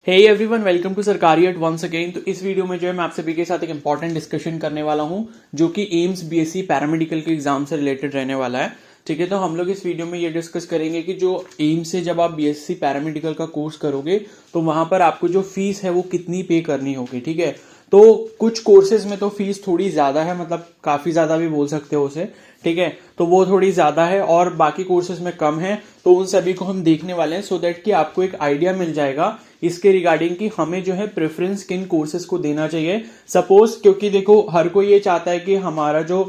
Hey everyone, welcome to सरकारी eight once again. तो इस वीडियो में जो है मैं आप सभी के साथ एक इंपॉर्टेंट डिस्कशन करने वाला हूं जो कि एम्स बीएससी पैरामेडिकल के एग्जाम से रिलेटेड रहने वाला है। ठीक है, तो हम लोग इस वीडियो में ये डिस्कस करेंगे कि जो एम्स से जब आप बीएससी पैरामेडिकल का कोर्स करोगे तो वहां पर आपको जो फीस है वो कितनी पे करनी होगी। ठीक है, तो कुछ कोर्सेज में तो फीस थोड़ी ज्यादा है, मतलब काफी ज्यादा भी बोल सकते हो उसे। ठीक है, तो वो थोड़ी ज्यादा है और बाकी कोर्सेज में कम है, तो उन सभी को हम देखने वाले हैं सो दैट कि आपको एक आइडिया मिल जाएगा इसके रिगार्डिंग कि हमें जो है प्रेफरेंस किन कोर्सेज को देना चाहिए। सपोज, क्योंकि देखो हर कोई ये चाहता है कि हमारा जो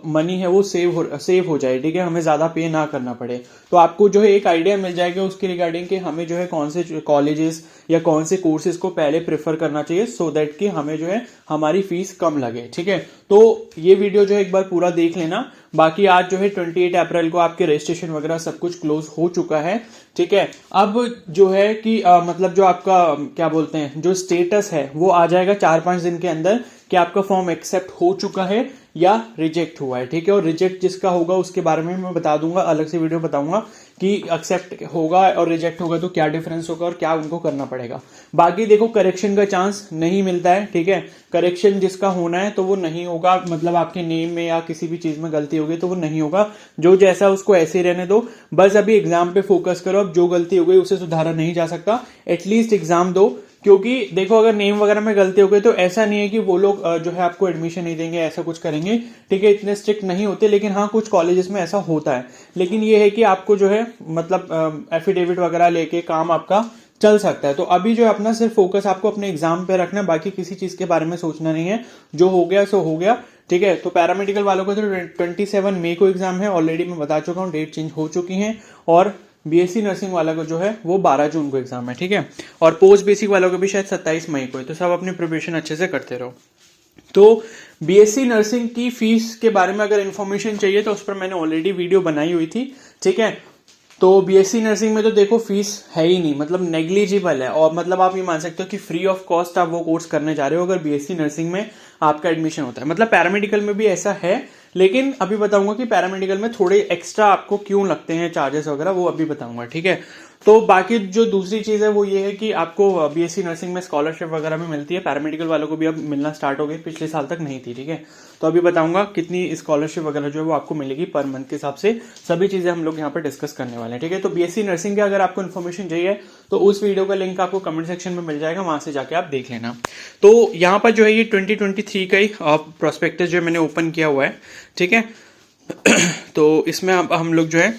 मनी है वो सेव हो जाए। ठीक है, हमें ज्यादा पे ना करना पड़े, तो आपको जो है एक आइडिया मिल जाएगा उसके रिगार्डिंग कि हमें जो है कौन से कॉलेजेस या कौन से कोर्सेज को पहले प्रेफर करना चाहिए सो दैट कि हमें जो है हमारी फीस कम लगे। ठीक है, तो ये वीडियो जो है एक बार पूरा देख लेना। बाकी आज जो है 28 अप्रैल को आपके रजिस्ट्रेशन वगैरह सब कुछ क्लोज हो चुका है। ठीक है, अब जो है कि मतलब जो आपका क्या बोलते हैं जो स्टेटस है वो आ जाएगा 4-5 दिन के अंदर कि आपका फॉर्म एक्सेप्ट हो चुका है या रिजेक्ट हुआ है। ठीक है, और रिजेक्ट जिसका होगा उसके बारे में मैं बता दूंगा, अलग से वीडियो बताऊंगा कि एक्सेप्ट होगा और रिजेक्ट होगा तो क्या डिफरेंस होगा और क्या उनको करना पड़ेगा। बाकी देखो करेक्शन का चांस नहीं मिलता है। ठीक है, करेक्शन जिसका होना है तो वो नहीं होगा, मतलब आपके नेम में या किसी भी चीज में गलती होगी तो वो नहीं होगा। जो जैसा उसको ऐसे ही रहने दो, बस अभी एग्जाम पे फोकस करो। अब जो गलती हो गई उसे सुधारा नहीं जा सकता, एटलीस्ट एग्जाम दो। क्योंकि देखो अगर नेम वगैरह में गलती हो गई तो ऐसा नहीं है कि वो लोग जो है आपको एडमिशन नहीं देंगे, ऐसा कुछ करेंगे। ठीक है, इतने स्ट्रिक्ट नहीं होते, लेकिन हाँ कुछ कॉलेजेस में ऐसा होता है। लेकिन ये है कि आपको जो है मतलब एफिडेविट वगैरह लेके काम आपका चल सकता है। तो अभी जो है अपना सिर्फ फोकस आपको अपने एग्जाम पे रखना है, बाकी किसी चीज के बारे में सोचना नहीं है। जो हो गया सो हो गया। ठीक है, तो पैरामेडिकल वालों को तो 27 मई को एग्जाम है, ऑलरेडी मैं बता चुका हूँ, डेट चेंज हो चुकी है। और बीएससी नर्सिंग वाला को जो है वो 12 जून को एग्जाम है। ठीक है, और पोस्ट बेसिक वालों को भी शायद 27 मई को है। तो सब अपनी प्रिपरेशन अच्छे से करते रहो। तो बीएससी नर्सिंग की फीस के बारे में अगर इन्फॉर्मेशन चाहिए तो उस पर मैंने ऑलरेडी वीडियो बनाई हुई थी। ठीक है, तो बीएससी नर्सिंग में तो देखो फीस है ही नहीं, मतलब नेग्लिजिबल है। और मतलब आप ये मान सकते हो कि फ्री ऑफ कॉस्ट आप वो कोर्स करने जा रहे हो अगर बीएससी नर्सिंग में आपका एडमिशन होता है। मतलब पैरामेडिकल में भी ऐसा है, लेकिन अभी बताऊंगा कि पैरामेडिकल में थोड़े एक्स्ट्रा आपको क्यों लगते हैं चार्जेस वगैरह, वो अभी बताऊंगा। ठीक है, तो बाकी जो दूसरी चीज है वो ये है कि आपको बीएससी नर्सिंग में स्कॉलरशिप वगैरह भी मिलती है। पैरामेडिकल वालों को भी अब मिलना स्टार्ट हो गई, पिछले साल तक नहीं थी। ठीक है, तो अभी बताऊंगा कितनी स्कॉलरशिप वगैरह जो है वो आपको मिलेगी पर मंथ के हिसाब से। सभी चीजें हम लोग यहाँ पर डिस्कस करने वाले हैं। ठीक है, तो बीएससी नर्सिंग का अगर आपको इन्फॉर्मेशन चाहिए तो उस वीडियो का लिंक आपको कमेंट सेक्शन में मिल जाएगा, वहां से जाके आप देख लेना। तो यहाँ पर जो है ये 2023 का ही प्रोस्पेक्टस जो मैंने ओपन किया हुआ है। ठीक है, तो इसमें अब हम लोग जो है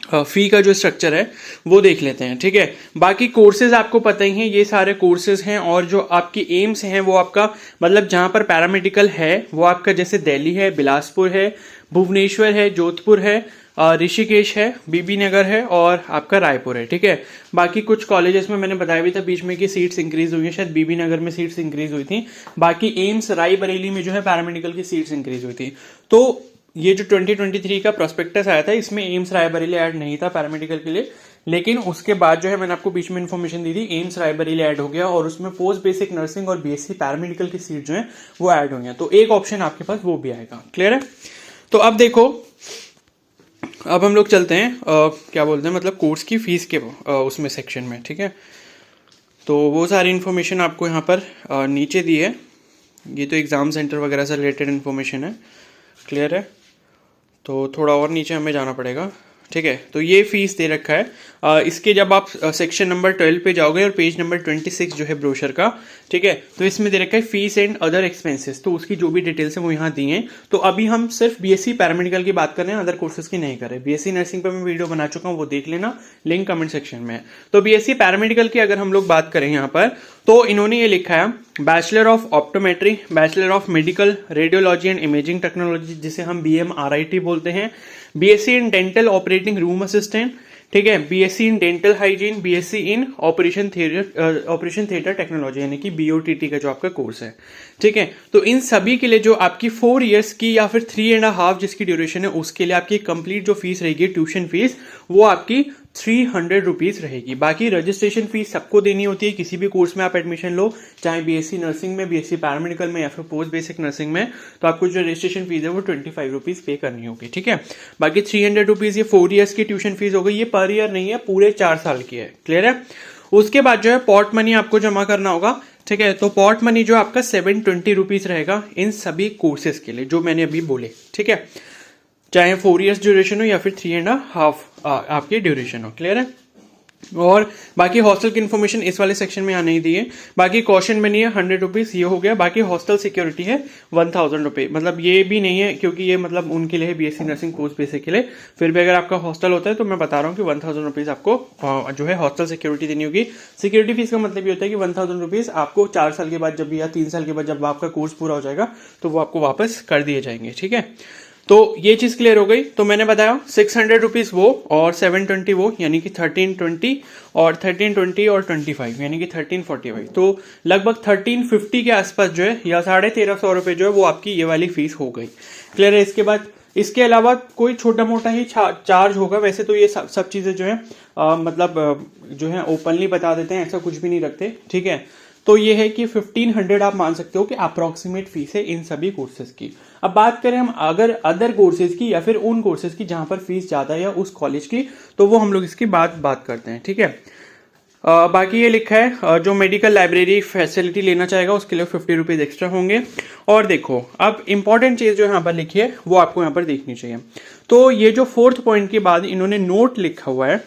फी का जो स्ट्रक्चर है वो देख लेते हैं। ठीक है, बाकी कोर्सेज आपको पता ही हैं, ये सारे कोर्सेज हैं। और जो आपकी एम्स हैं वो आपका मतलब जहां पर पैरामेडिकल है वो आपका जैसे दिल्ली है, बिलासपुर है, भुवनेश्वर है, जोधपुर है, ऋषिकेश है, बीबी नगर है और आपका रायपुर है। ठीक है, बाकी कुछ कॉलेजेस में मैंने बताया भी था बीच में कि सीट्स इंक्रीज हुई है, शायद बीबी नगर में सीट्स इंक्रीज हुई थी। बाकी एम्स रायबरेली में जो है पैरामेडिकल की सीट्स इंक्रीज हुई थी। तो ये जो 2023 का प्रोस्पेक्टस आया था इसमें एम्स रायबरेली ऐड नहीं था पैरामेडिकल के लिए, लेकिन उसके बाद जो है मैंने आपको बीच में इन्फॉर्मेशन दी थी, एम्स रायबरेली ऐड हो गया और उसमें पोस्ट बेसिक नर्सिंग और बीएससी पैरामेडिकल की सीट जो है वो ऐड हुई है। तो एक ऑप्शन आपके पास वो भी आएगा। क्लियर है? तो अब देखो, अब हम लोग चलते हैं क्या बोलते हैं मतलब कोर्स की फीस के उसमें सेक्शन में। ठीक है, तो वो सारी इन्फॉर्मेशन आपको यहाँ पर नीचे दी है। ये तो एग्जाम सेंटर वगैरह से रिलेटेड इन्फॉर्मेशन है। क्लियर है? तो थोड़ा और नीचे हमें जाना पड़ेगा। ठीक है, तो ये फीस दे रखा है। इसके जब आप सेक्शन नंबर 12 पे जाओगे और पेज नंबर 26 जो है ब्रोशर का, ठीक है, तो इसमें दे रखा है फीस एंड अदर एक्सपेंसेस। तो उसकी जो भी डिटेल्स है वो यहाँ दी हैं। तो अभी हम सिर्फ बीएससी पैरामेडिकल की बात कर रहे हैं, अदर कोर्सेज की नहीं कर रहे। बीएससी नर्सिंग पर मैं वीडियो बना चुका हूँ, वो देख लेना, लिंक कमेंट सेक्शन में है। तो बीएससी पैरामेडिकल की अगर हम लोग बात करें यहाँ पर, तो इन्होंने ये लिखा है bachelor of optometry, bachelor of medical radiology and imaging technology, जिसे हम BMRIT बोलते हैं, BSc in dental operating room assistant. ठीक है, BSc in dental hygiene, BSc in operation theatre technology यानी कि BOTT का जो आपका कोर्स है। ठीक है, तो इन सभी के लिए जो आपकी 4 इयर्स की या फिर 3.5 जिसकी ड्यूरेशन है उसके लिए आपकी कंप्लीट जो फीस रहेगी ट्यूशन फीस वो आपकी 300 रुपीज रहेगी। बाकी रजिस्ट्रेशन फीस सबको देनी होती है, किसी भी कोर्स में आप एडमिशन लो, चाहे बीएससी नर्सिंग में, बीएससी पैरामेडिकल में या फिर पोस्ट बेसिक नर्सिंग में, तो आपको जो रजिस्ट्रेशन फीस है वो 25 रुपीज पे करनी होगी। ठीक है, बाकी 300 रुपीज ये 4 इयर्स की ट्यूशन फीस हो गई, ये पर ईयर नहीं है, पूरे 4 साल की है। क्लियर है? उसके बाद जो है पॉट मनी आपको जमा करना होगा, ठीक है। तो पॉट मनी जो आपका 720 रुपीज रहेगा इन सभी कोर्सेज के लिए जो मैंने अभी बोले, ठीक है, चाहे 4 इयर्स ड्यूरेशन हो या फिर 3.5 आपकी ड्यूरेशन हो। क्लियर है। और बाकी हॉस्टल की इन्फॉर्मेशन इस वाले सेक्शन में यहाँ नहीं दी है। बाकी कॉशन मनी है 100 रुपीज, ये हो गया। बाकी हॉस्टल सिक्योरिटी है 1000 रुपये, मतलब ये भी नहीं है क्योंकि ये मतलब उनके लिए है बीएससी नर्सिंग कोर्स बेसिक के लिए। फिर भी अगर आपका हॉस्टल होता है तो मैं बता रहा हूँ कि 1000 रुपीज आपको जो है हॉस्टल सिक्योरिटी देनी होगी। सिक्योरिटी फीस का मतलब ये होता है कि 1000 रुपीज आपको 4 साल के बाद जब या 3 साल के बाद जब आपका कोर्स पूरा हो जाएगा तो वो आपको वापस कर दिए जाएंगे, ठीक है। तो ये चीज क्लियर हो गई। तो मैंने बताया 600 रुपीज वो और 720 वो, यानी कि 1320 और 1320 और 25 यानी कि 1345, तो लगभग 1350 के आसपास जो है या 1350 रुपए जो है वो आपकी ये वाली फीस हो गई। क्लियर है। इसके बाद इसके अलावा कोई छोटा मोटा ही चार्ज होगा। वैसे तो ये सब चीजें जो है मतलब जो है ओपनली बता देते हैं, ऐसा कुछ भी नहीं रखते, ठीक है। तो ये है कि 1500 आप मान सकते हो कि अप्रोक्सीमेट फीस है इन सभी कोर्सेज की। अब बात करें हम अगर अदर कोर्सेज की या फिर उन कोर्सेज की जहां पर फीस ज्यादा है या उस कॉलेज की, तो वो हम लोग इसकी बात करते हैं, ठीक है। बाकी ये लिखा है जो मेडिकल लाइब्रेरी फैसिलिटी लेना चाहेगा उसके लिए 50 रुपीज एक्स्ट्रा होंगे। और देखो अब इंपॉर्टेंट चीज जो यहाँ पर लिखी है वो आपको यहाँ पर देखनी चाहिए। तो ये जो 4th पॉइंट के बाद इन्होंने नोट लिखा हुआ है,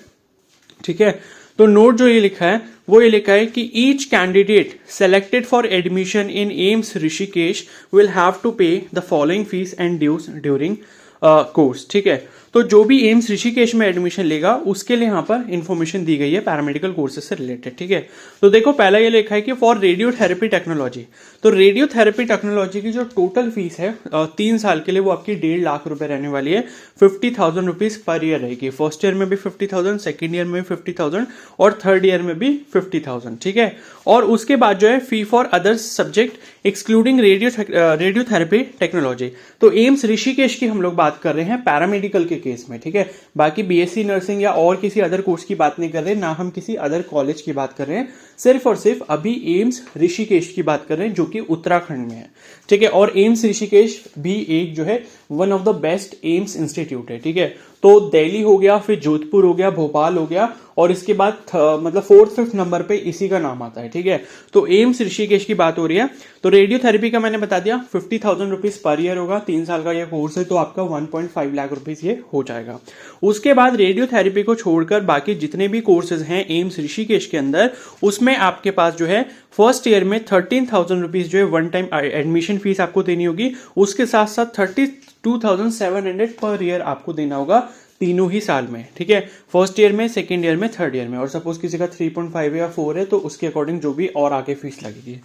ठीक है। तो नोट जो ये लिखा है वो ये लिखा है कि each candidate selected for admission in AIIMS Rishikesh will have to pay the following fees and dues during course, ठीक है। तो जो भी एम्स ऋषिकेश में एडमिशन लेगा उसके लिए यहाँ पर इंफॉर्मेशन दी गई है पैरामेडिकल कोर्सेज से रिलेटेड, ठीक है। तो देखो पहला ये लिखा है कि फॉर रेडियोथेरेपी टेक्नोलॉजी, तो रेडियोथेरेपी टेक्नोलॉजी की जो टोटल फीस है 3 साल के लिए वो आपकी 1.5 लाख रुपए रहने वाली है। 50,000 रुपीज पर ईयर रहेगी। फर्स्ट ईयर में भी 50,000, सेकेंड ईयर में भी 50,000 और थर्ड ईयर में भी 50,000, ठीक है। और उसके बाद जो है fee for other subject excluding radiotherapy technology, तो एम्स ऋषिकेश की हम लोग बात कर रहे हैं पैरामेडिकल के केस में, ठीक है। बाकी बीएससी नर्सिंग या और किसी अदर कोर्स की बात नहीं कर रहे, ना हम किसी अदर कॉलेज की बात कर रहे हैं, सिर्फ और सिर्फ अभी एम्स ऋषिकेश की बात कर रहे हैं जो कि उत्तराखंड में है, ठीक है। और एम्स ऋषिकेश भी एक जो है one of the best AIIMS institute है, ठीक है। तो दिल्ली हो गया, फिर जोधपुर हो गया, भोपाल हो गया, और इसके बाद मतलब 4th-5th नंबर पे इसी का नाम आता है, ठीक है। तो एम्स ऋषिकेश की बात हो रही है। तो रेडियोथेरेपी का मैंने बता दिया 50,000 रुपीज पर ईयर होगा। 3 साल का ये कोर्स है तो आपका 1.5 लाख रुपीज ये हो जाएगा। उसके बाद रेडियोथेरेपी को छोड़कर बाकी जितने भी कोर्सेज हैं एम्स ऋषिकेश के अंदर, उसमें आपके पास जो है फर्स्ट ईयर में 13,000 रुपीज जो है वन टाइम एडमिशन फीस आपको देनी होगी। उसके साथ साथ 32,700 पर ईयर आपको देना होगा तीनों ही साल में, ठीक है। फर्स्ट ईयर में, सेकेंड ईयर में, थर्ड ईयर में। और सपोज किसी का 3.5 या 4 है तो उसके अकॉर्डिंग जो भी और आगे फीस लगेगी,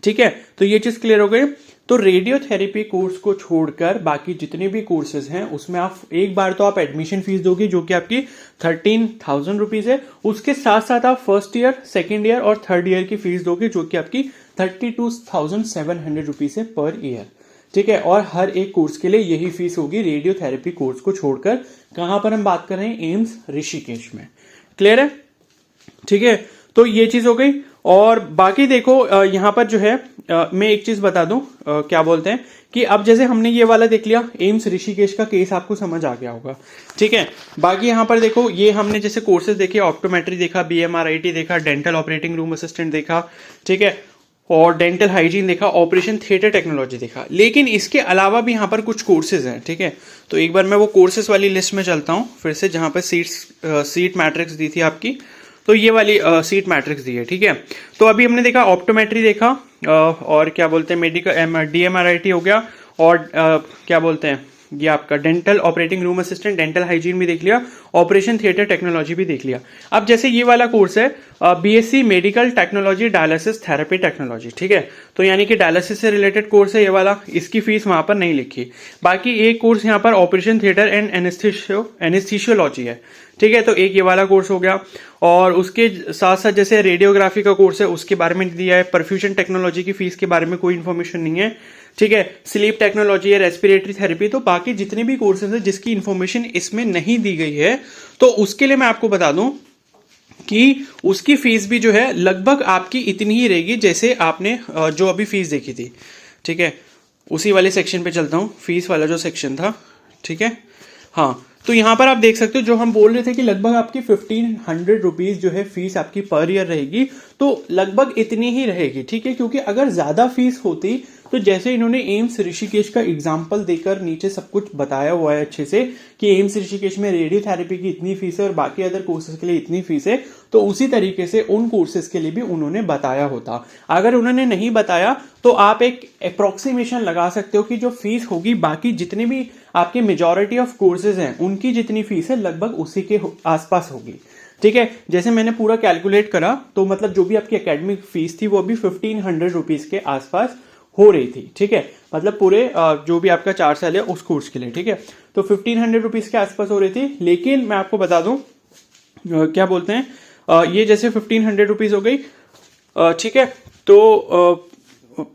ठीक है। तो ये चीज क्लियर हो गई। तो रेडियोथेरेपी कोर्स को छोड़कर बाकी जितने भी कोर्सेज हैं उसमें आप एक बार तो आप एडमिशन फीस दोगे जो कि आपकी 13,000 रुपीज है। उसके साथ साथ आप फर्स्ट ईयर, सेकेंड ईयर और थर्ड ईयर की फीस दोगे जो कि आपकी 32,700 रुपीज है पर ईयर, ठीक है। और हर एक कोर्स के लिए यही फीस होगी रेडियोथेरेपी कोर्स को छोड़कर। कहां पर हम बात कर रहे हैं? एम्स ऋषिकेश में। क्लियर है, ठीक है। तो ये चीज हो गई। और बाकी देखो यहां पर जो है मैं एक चीज बता दूं, क्या बोलते हैं कि अब जैसे हमने ये वाला देख लिया, एम्स ऋषिकेश का केस आपको समझ आ गया होगा, ठीक है। बाकी यहां पर देखो ये हमने जैसे कोर्सेज देखे, ऑप्टोमेट्री देखा, BMRIT देखा, डेंटल ऑपरेटिंग रूम असिस्टेंट देखा, ठीक है, और डेंटल हाइजीन देखा, ऑपरेशन थिएटर टेक्नोलॉजी देखा। लेकिन इसके अलावा भी यहाँ पर कुछ कोर्सेज हैं, ठीक है। तो एक बार मैं वो कोर्सेज वाली लिस्ट में चलता हूँ फिर से, जहाँ पर सीट मैट्रिक्स दी थी आपकी, तो ये वाली सीट मैट्रिक्स दी है, ठीक है। तो अभी हमने देखा ऑप्टोमेट्री देखा, और क्या बोलते हैं मेडिकल DMRIT हो गया, और क्या बोलते हैं ये आपका dental operating room assistant, dental hygiene भी देख लिया, ऑपरेशन थिएटर टेक्नोलॉजी भी देख लिया। अब जैसे ये वाला कोर्स है BSc medical technology dialysis therapy technology, ठीक है। तो यानी कि डायलिसिस से रिलेटेड कोर्स है ये वाला, इसकी फीस वहां पर नहीं लिखी। बाकी एक कोर्स यहाँ पर ऑपरेशन थिएटर एंड एनेस्थीसियोलॉजी है, ठीक है। तो एक ये वाला कोर्स हो गया। और उसके साथ साथ जैसे रेडियोग्राफी का कोर्स है उसके बारे में दिया है। परफ्यूजन टेक्नोलॉजी की फीस के बारे में कोई इन्फॉर्मेशन नहीं है, ठीक है। स्लीप टेक्नोलॉजी है, रेस्पिरेटरी थेरेपी। तो बाकी जितने भी कोर्सेज है जिसकी इन्फॉर्मेशन इसमें नहीं दी गई है, तो उसके लिए मैं आपको बता दूं कि उसकी फीस भी जो है लगभग आपकी इतनी ही रहेगी जैसे आपने जो अभी फीस देखी थी, ठीक है। उसी वाले सेक्शन पे चलता हूं, फीस वाला जो सेक्शन था, ठीक है। हाँ, तो यहाँ पर आप देख सकते हो जो हम बोल रहे थे कि लगभग आपकी 1500 रुपीज जो है फीस आपकी पर ईयर रहेगी, तो लगभग इतनी ही रहेगी, ठीक है। क्योंकि अगर ज्यादा फीस होती तो जैसे इन्होंने एम्स ऋषिकेश का एग्जाम्पल देकर नीचे सब कुछ बताया हुआ है अच्छे से कि एम्स ऋषिकेश में रेडियोथेरेपी की इतनी फीस है और बाकी अदर कोर्सेज के लिए इतनी फीस है, तो उसी तरीके से उन कोर्सेज के लिए भी उन्होंने बताया होता। अगर उन्होंने नहीं बताया तो आप एक अप्रोक्सीमेशन लगा सकते हो कि जो फीस होगी बाकी जितने भी आपके मेजॉरिटी ऑफ कोर्सेज हैं उनकी जितनी फीस है लगभग उसी के आसपास होगी, ठीक है। जैसे मैंने पूरा कैलकुलेट करा तो मतलब जो भी आपकी एकेडमिक फीस थी वो भी 1500 रुपीज के आसपास हो रही थी, ठीक है। मतलब पूरे जो भी आपका 4 साल है उस कोर्स के लिए, ठीक है। तो 1500 रुपीज के आसपास हो रही थी। लेकिन मैं आपको बता दूं क्या बोलते हैं ये जैसे 1500 रुपीज हो गई, ठीक है। तो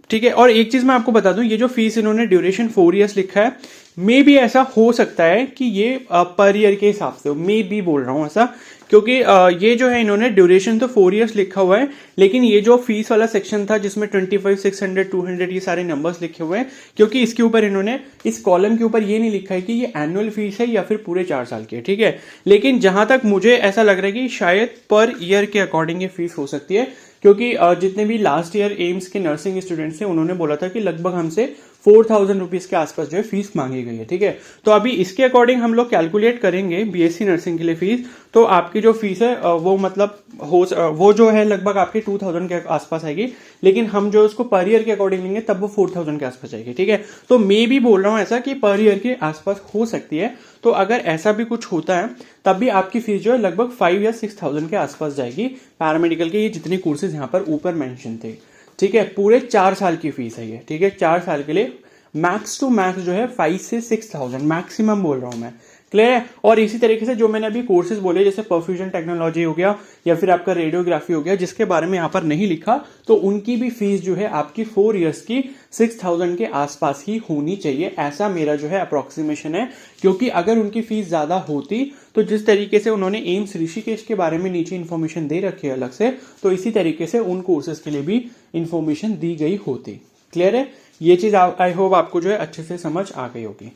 ठीक है। और एक चीज मैं आपको बता दूं, ये जो फीस इन्होंने ड्यूरेशन 4 इयर्स लिखा है, मे भी ऐसा हो सकता है कि ये पर ईयर के हिसाब से हो, मे भी बोल रहा हूं ऐसा, क्योंकि ये जो है इन्होंने ड्यूरेशन तो 4 इयर्स लिखा हुआ है, लेकिन ये जो फीस वाला सेक्शन था जिसमें 25, 600, 200 ये सारे नंबर्स लिखे हुए हैं, क्योंकि इसके ऊपर इन्होंने इस कॉलम के ऊपर ये नहीं लिखा है कि ये एनुअल फीस है या फिर पूरे 4 साल की है, ठीक है। लेकिन जहां तक मुझे ऐसा लग रहा है कि शायद पर ईयर के अकॉर्डिंग ये फीस हो सकती है, क्योंकि जितने भी लास्ट ईयर एम्स के नर्सिंग स्टूडेंट्स हैं उन्होंने बोला था कि लगभग हमसे 4000 रुपीज के आसपास जो है फीस मांगी गई है, ठीक है। तो अभी इसके अकॉर्डिंग हम लोग कैलकुलेट करेंगे बीएससी नर्सिंग के लिए फीस, तो आपकी जो फीस है वो मतलब वो जो है लगभग आपके 2000 के आसपास आएगी, लेकिन हम जो उसको पर ईयर के अकॉर्डिंग लेंगे तब वो 4000 के आसपास आएगी, ठीक है। तो मैं भी बोल रहा हूं ऐसा कि पर ईयर के आसपास हो सकती है। तो अगर ऐसा भी कुछ होता है तब भी आपकी फीस जो है लगभग 5 या 6000 के आसपास जाएगी पैरामेडिकल के ये जितने कोर्सेज यहाँ पर ऊपर मेंशन थे, ठीक है। पूरे 4 साल की फीस है ये, ठीक है। 4 साल के लिए मैक्स टू मैक्स जो है 5 से 6000 मैक्सिमम बोल रहा हूं मैं, क्लियर है। और इसी तरीके से जो मैंने अभी कोर्सेज बोले जैसे परफ्यूजन टेक्नोलॉजी हो गया या फिर आपका रेडियोग्राफी हो गया, जिसके बारे में यहाँ पर नहीं लिखा, तो उनकी भी फीस जो है आपकी 4 इयर्स की 6000 के आसपास ही होनी चाहिए, ऐसा मेरा जो है अप्रोक्सीमेशन है। क्योंकि अगर उनकी फीस ज्यादा होती तो जिस तरीके से उन्होंने एम्स ऋषिकेश के बारे में नीचे इन्फॉर्मेशन दे रखी है अलग से, तो इसी तरीके से उन कोर्सेज के लिए भी इंफॉर्मेशन दी गई होती, क्लियर है। ये चीज आई होप आपको जो है अच्छे से समझ आ गई होगी,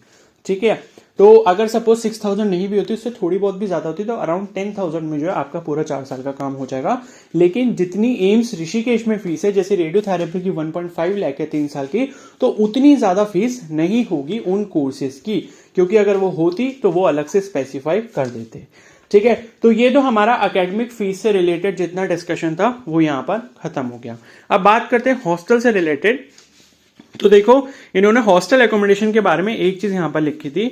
ठीक है। तो अगर सपोज 6000 नहीं भी होती, उससे थोड़ी बहुत भी ज्यादा होती, तो अराउंड 10,000 में जो है आपका पूरा 4 साल का काम हो जाएगा। लेकिन जितनी एम्स ऋषिकेश में फीस है, जैसे रेडियोथेरेपी की 1.5 लाख है 3 साल की, तो उतनी ज्यादा फीस नहीं होगी उन कोर्सेज की, क्योंकि अगर वो होती तो वो अलग से स्पेसिफाई कर देते, ठीक है। तो ये तो हमारा एकेडमिक फीस से रिलेटेड जितना डिस्कशन था वो यहाँ पर खत्म हो गया। अब बात करते हैं हॉस्टल से रिलेटेड। तो देखो इन्होंने हॉस्टल एकोमोडेशन के बारे में एक चीज यहां पर लिखी थी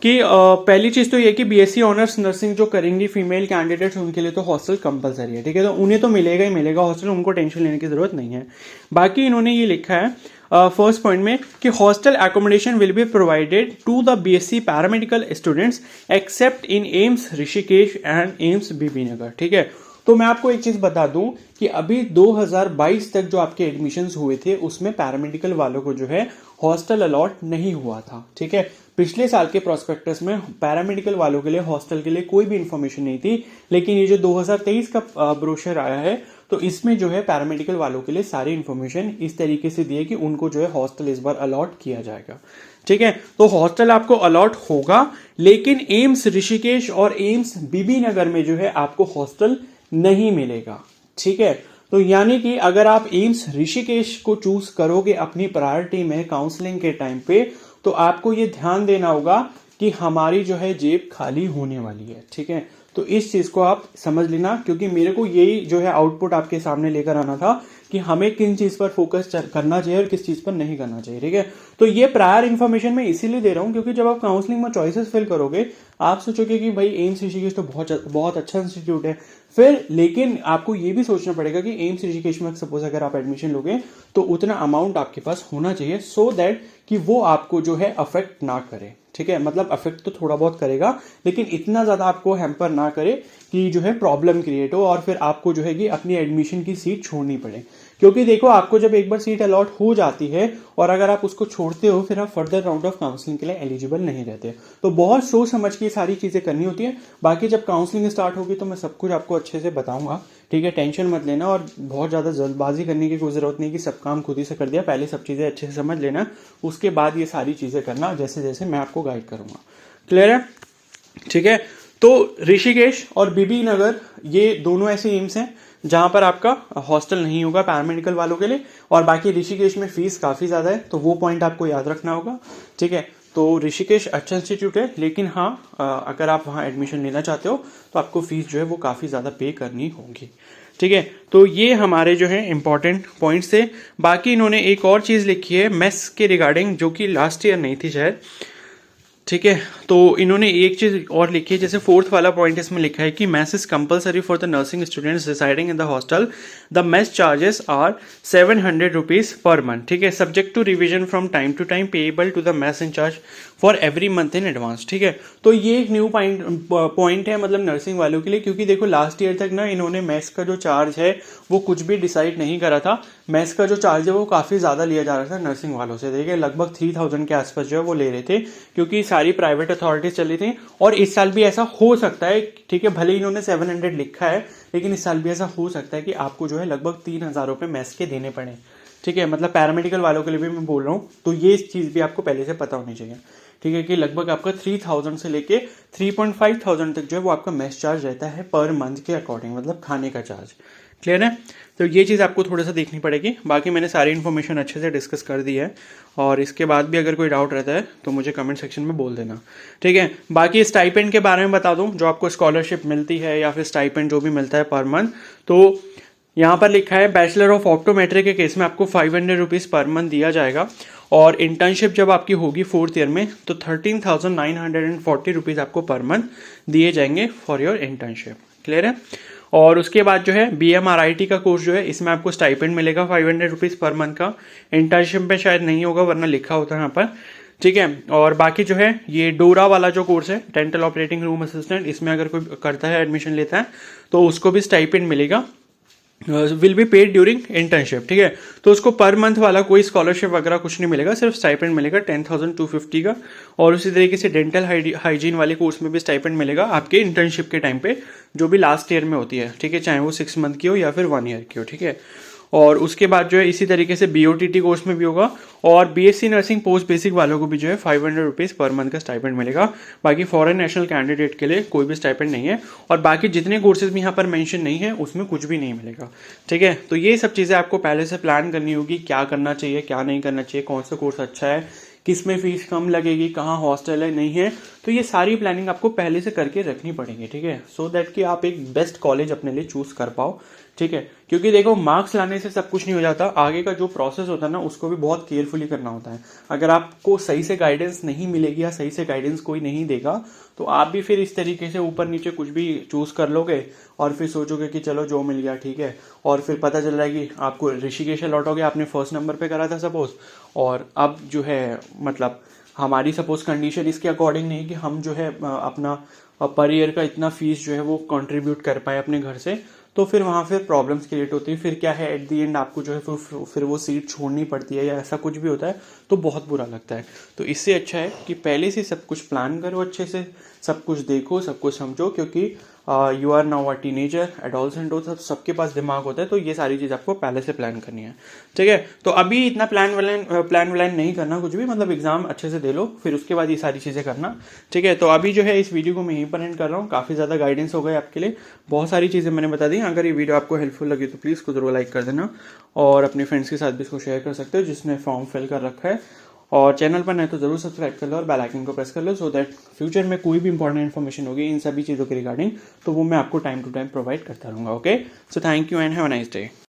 कि पहली चीज तो ये कि बीएससी ऑनर्स नर्सिंग जो करेंगी फीमेल कैंडिडेट्स उनके लिए तो हॉस्टल कंपलसरी है, ठीक है। तो उन्हें तो मिलेगा ही मिलेगा हॉस्टल, उनको टेंशन लेने की जरूरत नहीं है। बाकी इन्होंने ये लिखा है फर्स्ट पॉइंट में कि hostel accommodation will be provided to the BSc paramedical students except in AIIMS Rishikesh and AIIMS Bibi Nagar, ठीक है। तो मैं आपको एक चीज बता दूं कि अभी 2022 तक जो आपके एडमिशन्स हुए थे उसमें पैरामेडिकल वालों को जो है हॉस्टल अलॉट नहीं हुआ था, ठीक है। पिछले साल के प्रोस्पेक्टस में पैरामेडिकल वालों के लिए हॉस्टल के लिए कोई भी इंफॉर्मेशन नहीं थी, लेकिन ये जो 2023 का ब्रोशर आया है तो इसमें जो है पैरामेडिकल वालों के लिए सारी इंफॉर्मेशन इस तरीके से दी है कि उनको जो है हॉस्टल इस बार अलॉट किया जाएगा, ठीक है। तो हॉस्टल आपको अलॉट होगा, लेकिन एम्स ऋषिकेश और एम्स बीबी नगर में जो है आपको हॉस्टल नहीं मिलेगा, ठीक है। तो यानी कि अगर आप एम्स ऋषिकेश को चूज करोगे अपनी प्रायोरिटी में काउंसलिंग के टाइम पे, तो आपको ये ध्यान देना होगा कि हमारी जो है जेब खाली होने वाली है, ठीक है। तो इस चीज को आप समझ लेना, क्योंकि मेरे को यही जो है आउटपुट आपके सामने लेकर आना था कि हमें किन चीज पर फोकस करना चाहिए और किस चीज पर नहीं करना चाहिए, ठीक है। तो ये प्रायर इन्फॉर्मेशन मैं इसीलिए दे रहा हूं क्योंकि जब आप काउंसलिंग में चॉइसेस फिल करोगे आप सोचोगे कि भाई एम्स ऋषिकेश तो बहुत अच्छा इंस्टीट्यूट है, फिर लेकिन आपको ये भी सोचना पड़ेगा कि एम्स ऋषिकेश में सपोज अगर आप एडमिशन लोगे तो उतना अमाउंट आपके पास होना चाहिए सो दैट कि वो आपको जो है अफेक्ट ना करे, ठीक है। मतलब अफेक्ट तो थोड़ा बहुत करेगा लेकिन इतना ज्यादा आपको हैम्पर ना करे कि जो है प्रॉब्लम क्रिएट हो और फिर आपको जो है कि अपनी एडमिशन की सीट छोड़नी पड़े। क्योंकि देखो आपको जब एक बार सीट अलॉट हो जाती है और अगर आप उसको छोड़ते हो फिर आप फर्दर राउंड ऑफ काउंसलिंग के लिए एलिजिबल नहीं रहते। तो बहुत सोच समझ के सारी चीजें करनी होती है। बाकी जब काउंसलिंग स्टार्ट होगी तो मैं सब कुछ आपको अच्छे से बताऊंगा, ठीक है। टेंशन मत लेना और बहुत ज्यादा जल्दबाजी करने की कोई जरूरत नहीं कि सब काम खुद ही से कर दिया। पहले सब चीजें अच्छे से समझ लेना, उसके बाद ये सारी चीजें करना जैसे जैसे मैं आपको गाइड करूंगा। क्लियर है? ठीक है। तो ऋषिकेश और बीबी नगर ये दोनों ऐसे एम्स हैं जहां पर आपका हॉस्टल नहीं होगा पैरामेडिकल वालों के लिए, और बाकी ऋषिकेश में फीस काफ़ी ज़्यादा है, तो वो पॉइंट आपको याद रखना होगा। ठीक है, तो ऋषिकेश अच्छा इंस्टीट्यूट है, लेकिन हाँ अगर आप वहाँ एडमिशन लेना चाहते हो तो आपको फीस जो है वो काफ़ी ज़्यादा पे करनी होगी। ठीक है, तो ये हमारे जो है इंपॉर्टेंट पॉइंट्स थे। बाकी इन्होंने एक और चीज़ लिखी है मेस के रिगार्डिंग, जो कि लास्ट ईयर नहीं थी शायद। ठीक है, तो इन्होंने एक चीज और लिखी है, जैसे फोर्थ वाला पॉइंट इसमें लिखा है कि mess is compulsory for the nursing students residing in the hostel. The mess charges are 700 rupees per month. ठीक है, subject to revision from time to time, payable to the mess in charge for every month in advance. ठीक है, तो ये एक new point है मतलब nursing वालों के लिए, क्योंकि देखो लास्ट ईयर तक ना इन्होंने मेस का जो चार्ज है वो कुछ भी डिसाइड नहीं करा था। मेस का जो चार्ज है वो काफ़ी ज़्यादा लिया जा रहा था नर्सिंग वालों से। देखिए लगभग 3000 के आसपास जो है वो ले रहे थे, क्योंकि सारी प्राइवेट अथॉरिटीज चली थी। और इस साल भी ऐसा हो सकता है, ठीक है, भले इन्होंने 700 लिखा है, लेकिन इस साल भी ऐसा हो सकता है कि आपको जो है लगभग 3000 रुपये मेस के देने पड़े। ठीक है, मतलब पैरामेडिकल वालों के लिए भी मैं बोल रहा हूँ, तो ये चीज़ भी आपको पहले से पता होनी चाहिए। ठीक है, कि लगभग आपका 3000 से लेके 3,500 तक जो है वो आपका मेस चार्ज रहता है पर मंथ के अकॉर्डिंग, मतलब खाने का चार्ज। क्लियर है, तो ये चीज़ आपको थोड़ा सा देखनी पड़ेगी। बाकी मैंने सारी इन्फॉर्मेशन अच्छे से डिस्कस कर दी है, और इसके बाद भी अगर कोई डाउट रहता है तो मुझे कमेंट सेक्शन में बोल देना। ठीक है, बाकी स्टाइपेंड के बारे में बता दूं, जो आपको स्कॉलरशिप मिलती है या फिर स्टाइपेंड जो भी मिलता है पर मंथ, तो यहाँ पर लिखा है बैचलर ऑफ ऑप्टोमेट्री के केस में आपको 500 रुपीज़ पर मंथ दिया जाएगा, और इंटर्नशिप जब आपकी होगी 4th ईयर में तो 13,940 रुपीज़ आपको पर मंथ दिए जाएंगे फॉर योर इंटर्नशिप। क्लियर है, और उसके बाद जो है BMRIT का कोर्स जो है इसमें आपको स्टाइपेंड मिलेगा 500 रुपीज़ पर मंथ का। इंटर्नशिप में शायद नहीं होगा, वरना लिखा होता है यहाँ पर। ठीक है, और बाकी जो है ये डोरा वाला जो कोर्स है डेंटल ऑपरेटिंग रूम असिस्टेंट, इसमें अगर कोई करता है एडमिशन लेता है तो उसको भी स्टाइपेंड मिलेगा, will be paid during internship. ठीक है, तो उसको पर मंथ वाला कोई स्कॉलरशिप वगैरह कुछ नहीं मिलेगा, सिर्फ स्टाइपेंड मिलेगा 10,250 का। और उसी तरीके से डेंटल हाइजीन वाले कोर्स में भी स्टाइपेंड मिलेगा आपके इंटर्नशिप के टाइम पे, जो भी लास्ट ईयर में होती है। ठीक है, चाहे वो 6 मंथ की हो या फिर 1 ईयर की हो। ठीक है, और उसके बाद जो है इसी तरीके से BOTT कोर्स में भी होगा, और BSc नर्सिंग पोस्ट बेसिक वालों को भी जो है 500 रुपीज़ पर मंथ का स्टाइपेंड मिलेगा। बाकी फॉरेन नेशनल कैंडिडेट के लिए कोई भी स्टाइपेंड नहीं है, और बाकी जितने कोर्सेज भी यहाँ पर मेंशन नहीं है उसमें कुछ भी नहीं मिलेगा। ठीक है, तो ये सब चीज़ें आपको पहले से प्लान करनी होगी, क्या करना चाहिए क्या नहीं करना चाहिए, कौन सा कोर्स अच्छा है, किस में फीस कम लगेगी, कहाँ हॉस्टल है नहीं है, तो ये सारी प्लानिंग आपको पहले से करके रखनी पड़ेगी। ठीक है, सो दैट कि आप एक बेस्ट कॉलेज अपने लिए चूज कर पाओ। ठीक है, क्योंकि देखो मार्क्स लाने से सब कुछ नहीं हो जाता, आगे का जो प्रोसेस होता है ना उसको भी बहुत केयरफुली करना होता है। अगर आपको सही से गाइडेंस नहीं मिलेगी या सही से गाइडेंस कोई नहीं देगा तो आप भी फिर इस तरीके से ऊपर नीचे कुछ भी चूज कर लोगे और फिर सोचोगे कि चलो जो मिल गया ठीक है, और फिर पता चल रहा है कि आपको ऋषिकेश लौटोगे, आपने फर्स्ट नंबर पे करा था सपोज, और अब जो है मतलब हमारी सपोज कंडीशन इसके अकॉर्डिंग नहीं कि हम जो है अपना पर ईयर का इतना फीस जो है वो कंट्रीब्यूट कर पाए अपने घर से, तो फिर वहाँ फिर प्रॉब्लम्स क्रिएट होती है। फिर क्या है एट दी एंड आपको जो है फिर वो सीट छोड़नी पड़ती है या ऐसा कुछ भी होता है तो बहुत बुरा लगता है। तो इससे अच्छा है कि पहले से सब कुछ प्लान करो, अच्छे से सब कुछ देखो, सब कुछ समझो, क्योंकि you are now a teenager, adolescent हो, सबके पास दिमाग होता है, तो ये सारी चीज़ आपको पहले से प्लान करनी है। ठीक है, तो अभी इतना प्लान व्लान नहीं करना कुछ भी, मतलब एग्जाम अच्छे से दे लो फिर उसके बाद ये सारी चीज़ें करना। ठीक है, तो अभी जो है इस वीडियो को मैं यहीं पर एंड कर रहा हूँ। काफ़ी ज़्यादा गाइडेंस हो गए आपके लिए, बहुत सारी चीज़ें मैंने बता दी। अगर ये वीडियो आपको हेल्पफुल लगी तो प्लीज़ खुद लाइक कर देना, और अपने फ्रेंड्स के साथ भी इसको शेयर कर सकते हो जिसने फॉर्म फिल कर रखा है, और चैनल पर नहीं तो जरूर सब्सक्राइब कर लो और बेल आइकन को प्रेस कर लो, सो दैट फ्यूचर में कोई भी इंपॉर्टेंट इन्फॉर्मेशन होगी इन सभी चीज़ों के रिगार्डिंग तो वो मैं आपको टाइम टू टाइम प्रोवाइड करता रहूँगा। Okay, so thank you and have a nice day.